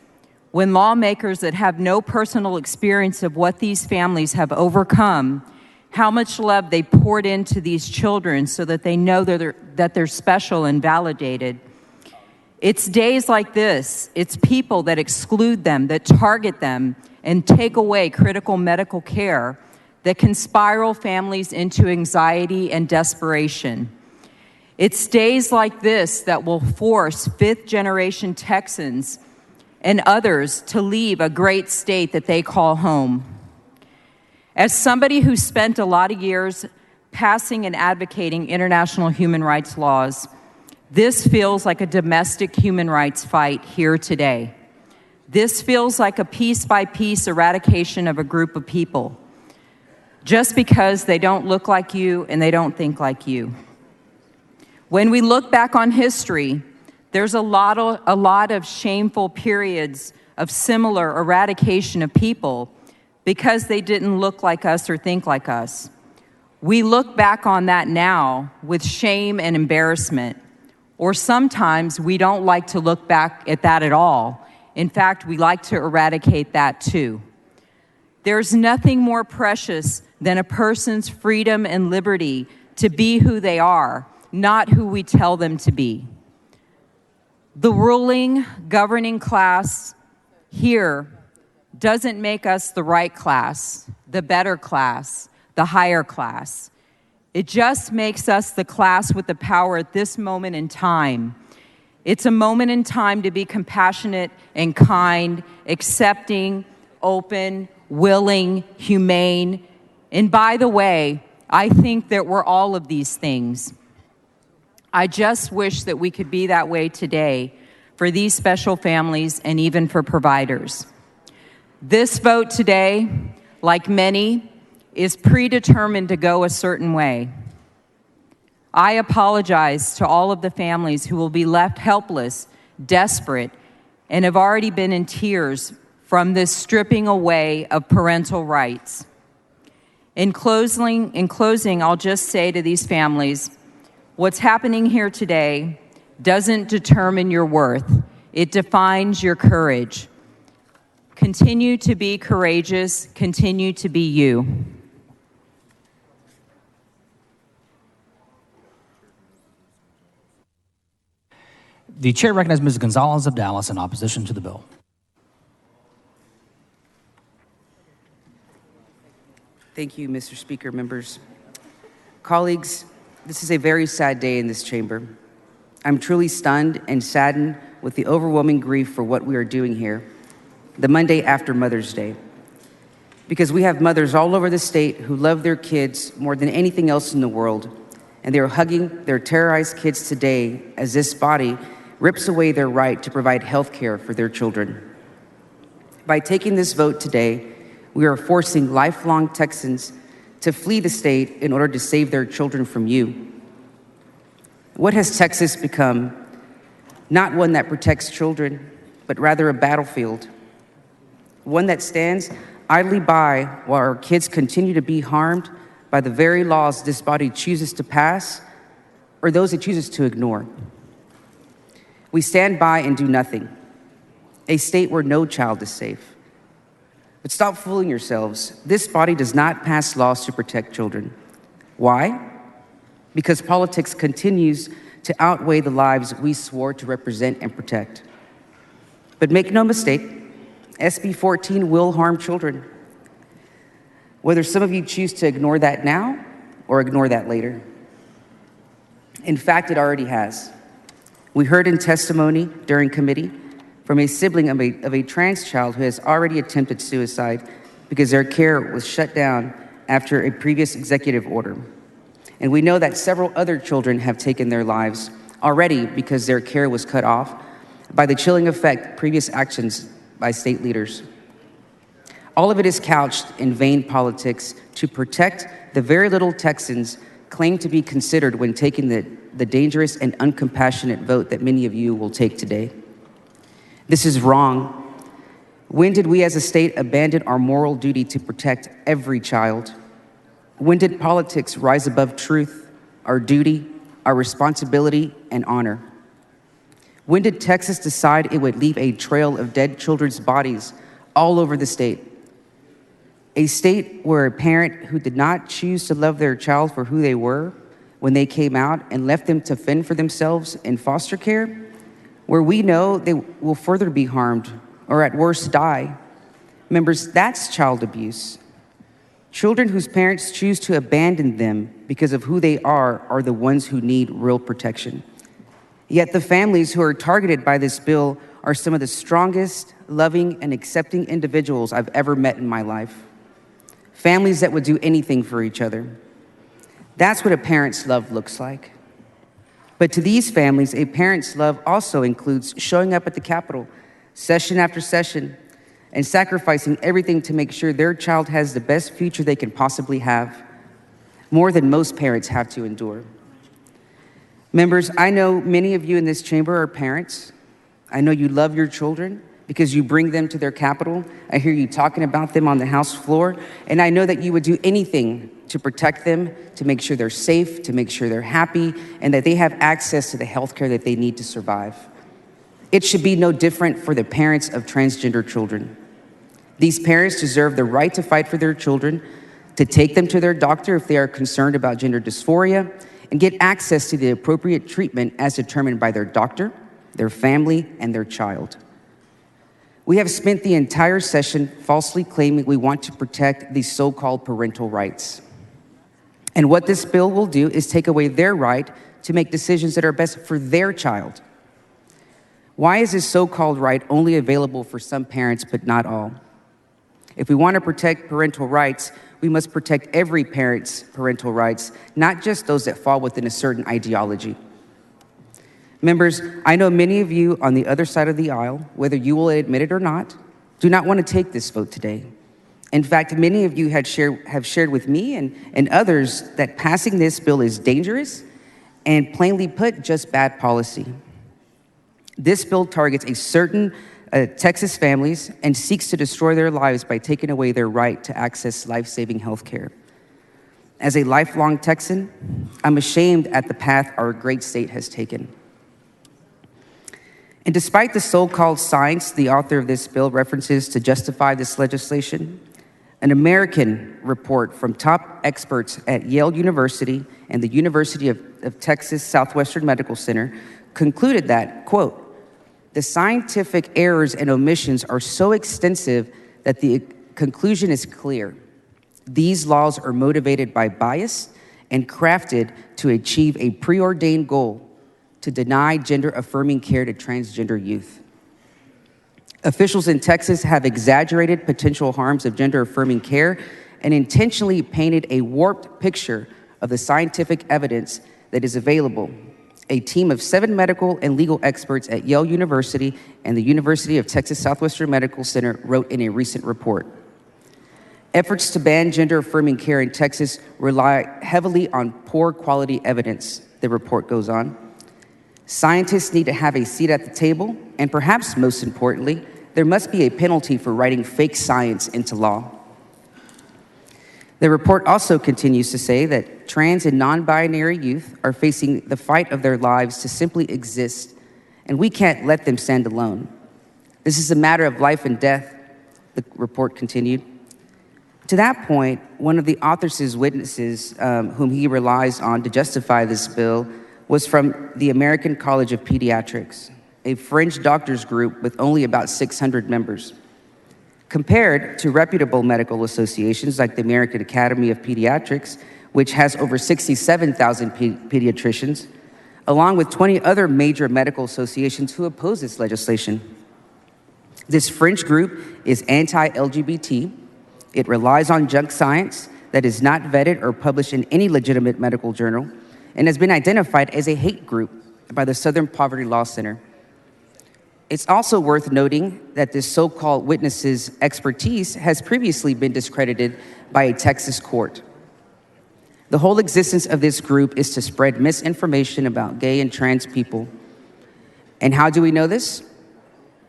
when lawmakers that have no personal experience of what these families have overcome, how much love they poured into these children so that they know that they're special and validated. It's days like this, it's people that exclude them, that target them, and take away critical medical care that can spiral families into anxiety and desperation. It's days like this that will force fifth-generation Texans and others to leave a great state that they call home. As somebody who spent a lot of years passing and advocating international human rights laws, this feels like a domestic human rights fight here today. This feels like a piece-by-piece eradication of a group of people, just because they don't look like you and they don't think like you. When we look back on history, there's a lot of shameful periods of similar eradication of people because they didn't look like us or think like us. We look back on that now with shame and embarrassment, or sometimes we don't like to look back at that at all. In fact, we like to eradicate that too. There's nothing more precious than a person's freedom and liberty to be who they are, not who we tell them to be. The ruling, governing class here doesn't make us the right class, the better class, the higher class. It just makes us the class with the power at this moment in time. It's a moment in time to be compassionate and kind, accepting, open, willing, humane. And by the way, I think that we're all of these things. I just wish that we could be that way today for these special families and even for providers. This vote today, like many, is predetermined to go a certain way. I apologize to all of the families who will be left helpless, desperate, and have already been in tears from this stripping away of parental rights. In closing, I'll just say to these families, what's happening here today doesn't determine your worth. It defines your courage. Continue to be courageous. Continue to be you. The chair recognizes Ms. Gonzalez of Dallas in opposition to the bill. Thank you, Mr. Speaker, members. Colleagues, this is a very sad day in this chamber. I'm truly stunned and saddened with the overwhelming grief for what we are doing here, the Monday after Mother's Day. Because we have mothers all over the state who love their kids more than anything else in the world, and they are hugging their terrorized kids today as this body rips away their right to provide health care for their children. By taking this vote today, we are forcing lifelong Texans to flee the state in order to save their children from you. What has Texas become? Not one that protects children, but rather a battlefield. One that stands idly by while our kids continue to be harmed by the very laws this body chooses to pass or those it chooses to ignore. We stand by and do nothing, a state where no child is safe. But stop fooling yourselves. This body does not pass laws to protect children. Why? Because politics continues to outweigh the lives we swore to represent and protect. But make no mistake, SB14 will harm children. Whether some of you choose to ignore that now or ignore that later. In fact, it already has. We heard in testimony during committee from a sibling of a trans child who has already attempted suicide because their care was shut down after a previous executive order. And we know that several other children have taken their lives already because their care was cut off by the chilling effect previous actions by state leaders. All of it is couched in vain politics to protect the very little Texans claim to be considered when taking the dangerous and uncompassionate vote that many of you will take today. This is wrong. When did we as a state abandon our moral duty to protect every child? When did politics rise above truth, our duty, our responsibility, and honor? When did Texas decide it would leave a trail of dead children's bodies all over the state? A state where a parent who did not choose to love their child for who they were when they came out and left them to fend for themselves in foster care, where we know they will further be harmed or at worst die. Members, that's child abuse. Children whose parents choose to abandon them because of who they are the ones who need real protection. Yet the families who are targeted by this bill are some of the strongest, loving, and accepting individuals I've ever met in my life. Families that would do anything for each other. That's what a parent's love looks like. But to these families, a parent's love also includes showing up at the Capitol, session after session, and sacrificing everything to make sure their child has the best future they can possibly have, more than most parents have to endure. Members, I know many of you in this chamber are parents. I know you love your children because you bring them to their Capitol. I hear you talking about them on the House floor, and I know that you would do anything to protect them, to make sure they're safe, to make sure they're happy, and that they have access to the health care that they need to survive. It should be no different for the parents of transgender children. These parents deserve the right to fight for their children, to take them to their doctor if they are concerned about gender dysphoria, and get access to the appropriate treatment as determined by their doctor, their family, and their child. We have spent the entire session falsely claiming we want to protect these so-called parental rights. And what this bill will do is take away their right to make decisions that are best for their child. Why is this so-called right only available for some parents but not all? If we want to protect parental rights, we must protect every parent's parental rights, not just those that fall within a certain ideology. Members, I know many of you on the other side of the aisle, whether you will admit it or not, do not want to take this vote today. In fact, many of you have shared with me and others that passing this bill is dangerous and, plainly put, just bad policy. This bill targets a certain Texas families and seeks to destroy their lives by taking away their right to access life-saving health care. As a lifelong Texan, I'm ashamed at the path our great state has taken. And despite the so-called science the author of this bill references to justify this legislation, an American report from top experts at Yale University and the University of Texas Southwestern Medical Center concluded that, quote, the scientific errors and omissions are so extensive that the conclusion is clear. These laws are motivated by bias and crafted to achieve a preordained goal to deny gender-affirming care to transgender youth. Officials in Texas have exaggerated potential harms of gender-affirming care and intentionally painted a warped picture of the scientific evidence that is available. A team of 7 medical and legal experts at Yale University and the University of Texas Southwestern Medical Center wrote in a recent report. Efforts to ban gender-affirming care in Texas rely heavily on poor quality evidence, the report goes on. Scientists need to have a seat at the table, and perhaps most importantly, there must be a penalty for writing fake science into law. The report also continues to say that trans and non-binary youth are facing the fight of their lives to simply exist, and we can't let them stand alone. This is a matter of life and death, the report continued. To that point, one of the author's witnesses, whom he relies on to justify this bill, was from the American College of Pediatrics, a fringe doctors group with only about 600 members. Compared to reputable medical associations like the American Academy of Pediatrics, which has over 67,000 pediatricians, along with 20 other major medical associations who oppose this legislation. This fringe group is anti-LGBT. It relies on junk science that is not vetted or published in any legitimate medical journal and has been identified as a hate group by the Southern Poverty Law Center. It's also worth noting that this so-called witness's expertise has previously been discredited by a Texas court. The whole existence of this group is to spread misinformation about gay and trans people. And how do we know this?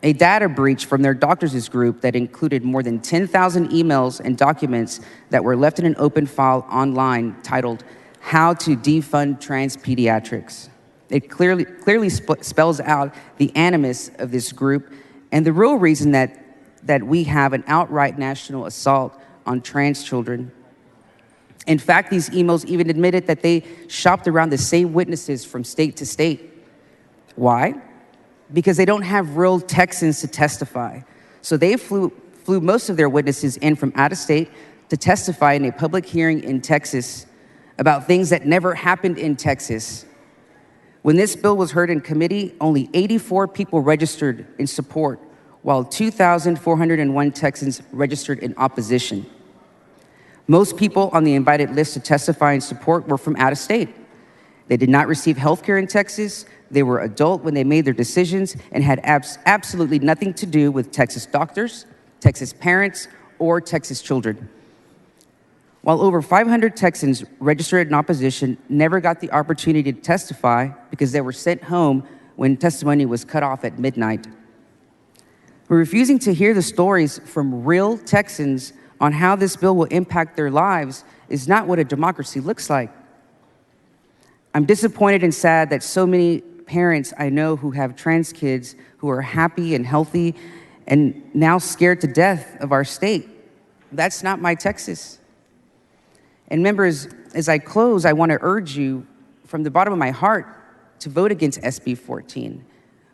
A data breach from their doctors' group that included more than 10,000 emails and documents that were left in an open file online titled, "How to Defund Trans Pediatrics." It clearly spells out the animus of this group and the real reason that we have an outright national assault on trans children. In fact, these emails even admitted that they shopped around the same witnesses from state to state. Why? Because they don't have real Texans to testify. So they flew most of their witnesses in from out of state to testify in a public hearing in Texas about things that never happened in Texas. When this bill was heard in committee, only 84 people registered in support, while 2,401 Texans registered in opposition. Most people on the invited list to testify in support were from out of state. They did not receive health care in Texas. They were adult when they made their decisions and had absolutely nothing to do with Texas doctors, Texas parents, or Texas children. While over 500 Texans registered in opposition never got the opportunity to testify because they were sent home when testimony was cut off at midnight. We're refusing to hear the stories from real Texans on how this bill will impact their lives is not what a democracy looks like. I'm disappointed and sad that so many parents I know who have trans kids who are happy and healthy and now scared to death of our state. That's not my Texas. And members, as I close, I want to urge you from the bottom of my heart to vote against SB14.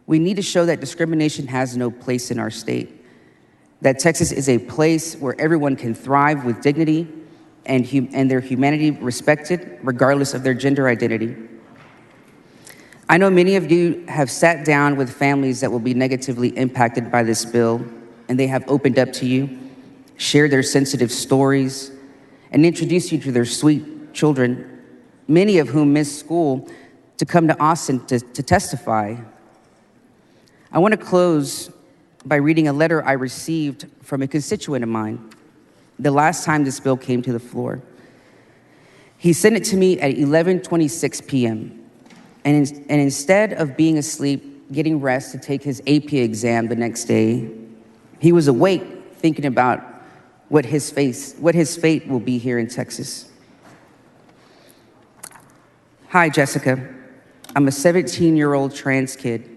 We need to show that discrimination has no place in our state, that Texas is a place where everyone can thrive with dignity and their humanity respected, regardless of their gender identity. I know many of you have sat down with families that will be negatively impacted by this bill, and they have opened up to you, shared their sensitive stories, and introduced you to their sweet children, many of whom missed school to come to Austin to testify. I want to close by reading a letter I received from a constituent of mine the last time this bill came to the floor. He sent it to me at 11:26 p.m. And instead of being asleep, getting rest to take his AP exam the next day, he was awake thinking about what his fate will be here in Texas. Hi, Jessica. I'm a 17-year-old trans kid.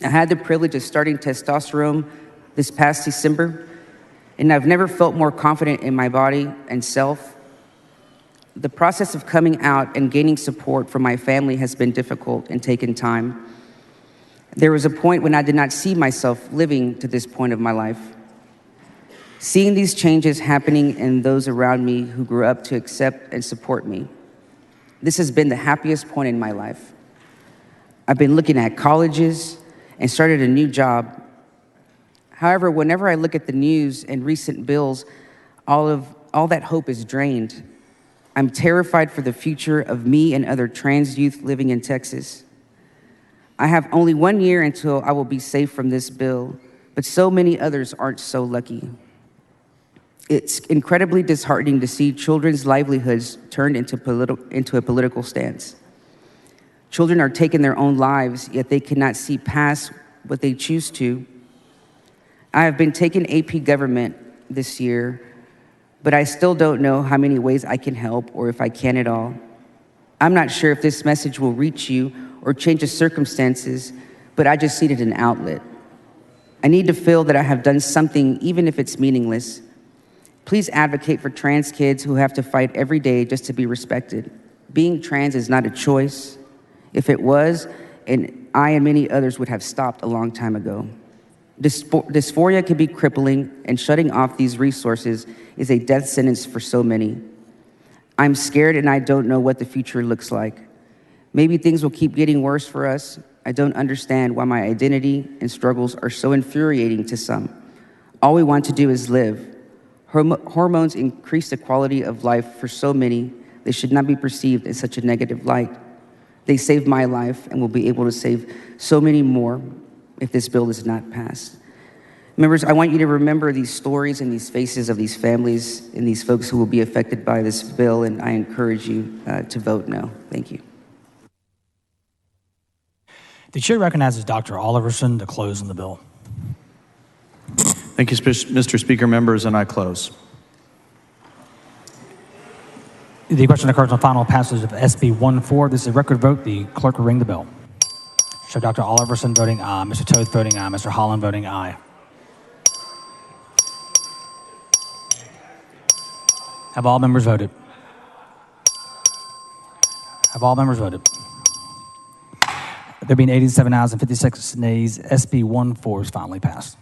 I had the privilege of starting testosterone this past December, and I've never felt more confident in my body and self. The process of coming out and gaining support from my family has been difficult and taken time. There was a point when I did not see myself living to this point of my life. Seeing these changes happening in those around me who grew up to accept and support me, this has been the happiest point in my life. I've been looking at colleges and started a new job. However, whenever I look at the news and recent bills, all that hope is drained. I'm terrified for the future of me and other trans youth living in Texas. I have only 1 year until I will be safe from this bill, but so many others aren't so lucky. It's incredibly disheartening to see children's livelihoods turned into a political stance. Children are taking their own lives, yet they cannot see past what they choose to. I have been taking AP Government this year, but I still don't know how many ways I can help or if I can at all. I'm not sure if this message will reach you or change the circumstances, but I just needed an outlet. I need to feel that I have done something, even if it's meaningless. Please advocate for trans kids who have to fight every day just to be respected. Being trans is not a choice. If it was, and I and many others would have stopped a long time ago. Dysphoria can be crippling, and shutting off these resources is a death sentence for so many. I'm scared and I don't know what the future looks like. Maybe things will keep getting worse for us. I don't understand why my identity and struggles are so infuriating to some. All we want to do is live. Hormones increase the quality of life for so many. They should not be perceived in such a negative light. They saved my life and will be able to save so many more if this bill is not passed. Members, I want you to remember these stories and these faces of these families and these folks who will be affected by this bill, and I encourage you to vote no. Thank you. The chair recognizes Dr. Oliverson to close on the bill. Thank you, Mr. Speaker. Members, and I close. The question occurs on final passage of SB14. This is a record vote. The clerk will ring the bell. Show Dr. Oliverson voting aye, Mr. Toth voting aye, Mr. Holland voting aye. Have all members voted? Have all members voted? There being 87 ayes and 56 nays, SB14 is finally passed.